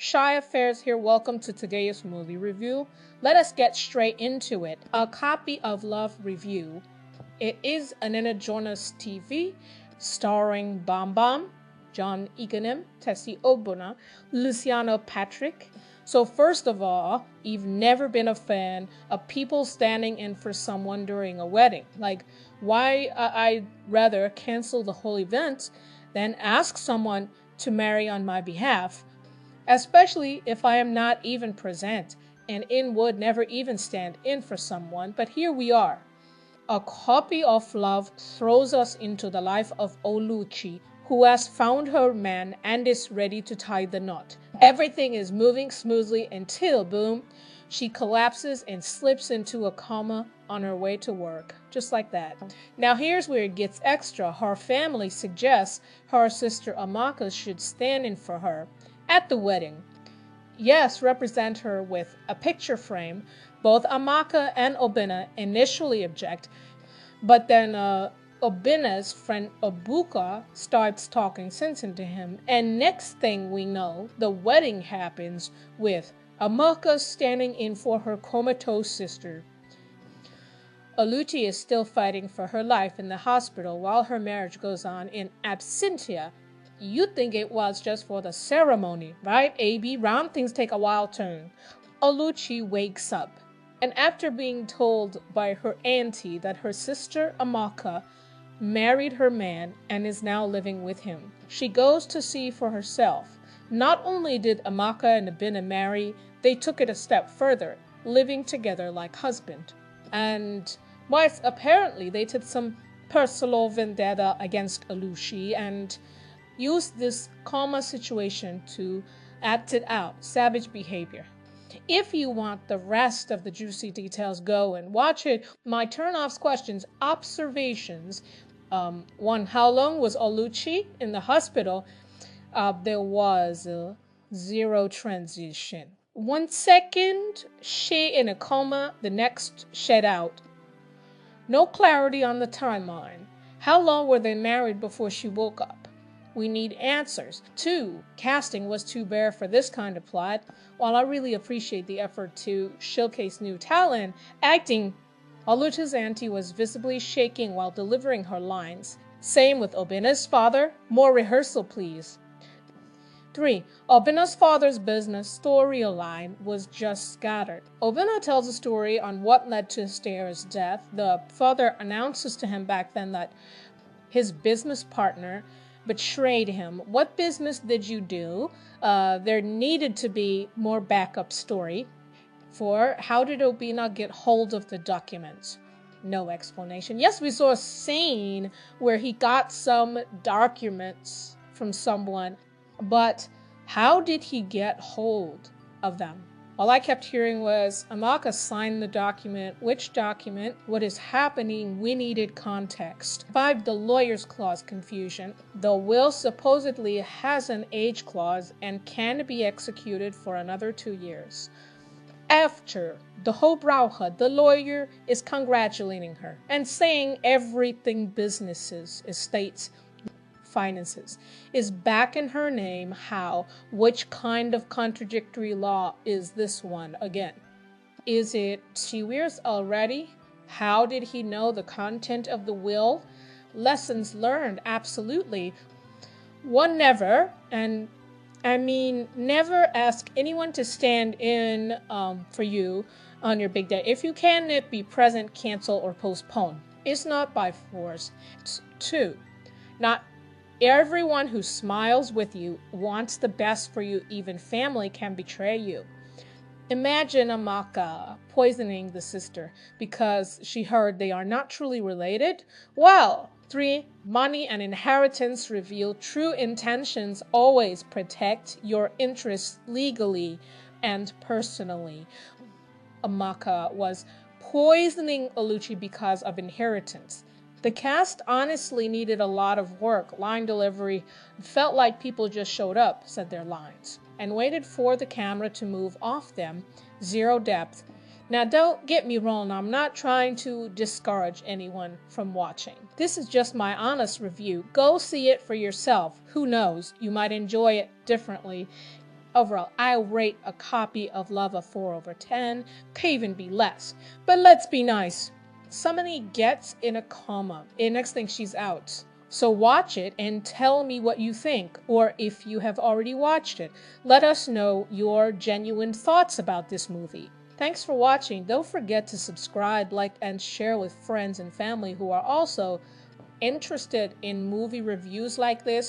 Shy Affairs here. Welcome to today's movie review. Let us get straight into it. A copy of Love Review. It is an Nina Jonas TV starring Bam Bam, John Eganim, Tessie Obuna, Luciano Patrick. So first of all, you've never been a fan of people standing in for someone during a wedding. Like, why I'd rather cancel the whole event than ask someone to marry on my behalf, especially if I am not even present and would never even stand in for someone. But here we are. A copy of Love throws us into the life of Oluchi, who has found her man and is ready to tie the knot. Everything is moving smoothly until, boom, she collapses and slips into a coma on her way to work. Just like that. Now here's where it gets extra. Her family suggests her sister Amaka should stand in for her at the wedding. Yes, represent her with a picture frame. Both Amaka and Obina initially object, but then Obina's friend Obuka starts talking sense into him, and next thing we know, the wedding happens with Amaka standing in for her comatose sister. Oluchi is still fighting for her life in the hospital while her marriage goes on in absentia. You'd think it was just for the ceremony, right, AB? Round things take a wild turn. Oluchi wakes up, and after being told by her auntie that her sister Amaka married her man and is now living with him, she goes to see for herself. Not only did Amaka and Abina marry, they took it a step further, living together like husband. And whilst apparently they did some personal vendetta against Oluchi and used this coma situation to act it out, savage behavior. If you want the rest of the juicy details, go and watch it. My turn-offs, questions, observations. One, how long was Oluchi in the hospital? There was zero transition. 1 second, she in a coma, the next shed out. No clarity on the timeline. How long were they married before she woke up? We need answers. 2, casting was too bare for this kind of plot. While I really appreciate the effort to showcase new talent, acting, Oluchi's auntie was visibly shaking while delivering her lines. Same with Obina's father. More rehearsal, please. 3. Obina's father's business storyline was just scattered. Obina tells a story on what led to Esther's death. The father announces to him back then that his business partner betrayed him. What business did you do? There needed to be more backup story. 4. How did Obina get hold of the documents? No explanation. Yes, we saw a scene where he got some documents from someone, but how did he get hold of them? All I kept hearing was, Amaka signed the document. Which document? What is happening? We needed context. 5. The lawyer's clause confusion. The will supposedly has an age clause and can be executed for another 2 years. After the whole Brauha, the lawyer is congratulating her and saying everything businesses, estates, finances is back in her name. How? Which kind of contradictory law is this one again? Is it 2 years already? How did he know the content of the will? Lessons learned, absolutely. One, never, and I mean never ask anyone to stand in for you on your big day. If you can, be present, cancel, or postpone. It's not by force. 2, not everyone who smiles with you wants the best for you. Even family can betray you. Imagine Amaka poisoning the sister because she heard they are not truly related. Well, 3, money and inheritance reveal true intentions. Always protect your interests legally and personally. Amaka was poisoning Oluchi because of inheritance. The cast honestly needed a lot of work. Line delivery felt like people just showed up, said their lines, and waited for the camera to move off them. Zero depth. Now don't get me wrong, I'm not trying to discourage anyone from watching. This is just my honest review. Go see it for yourself. Who knows, you might enjoy it differently Overall, I rate a copy of Love a 4 over 10. Could even be less. But let's be nice. Somebody gets in a coma, and next thing she's out. So watch it and tell me what you think, or if you have already watched it, let us know your genuine thoughts about this movie. Thanks for watching. Don't forget to subscribe, like, and share with friends and family who are also interested in movie reviews like this.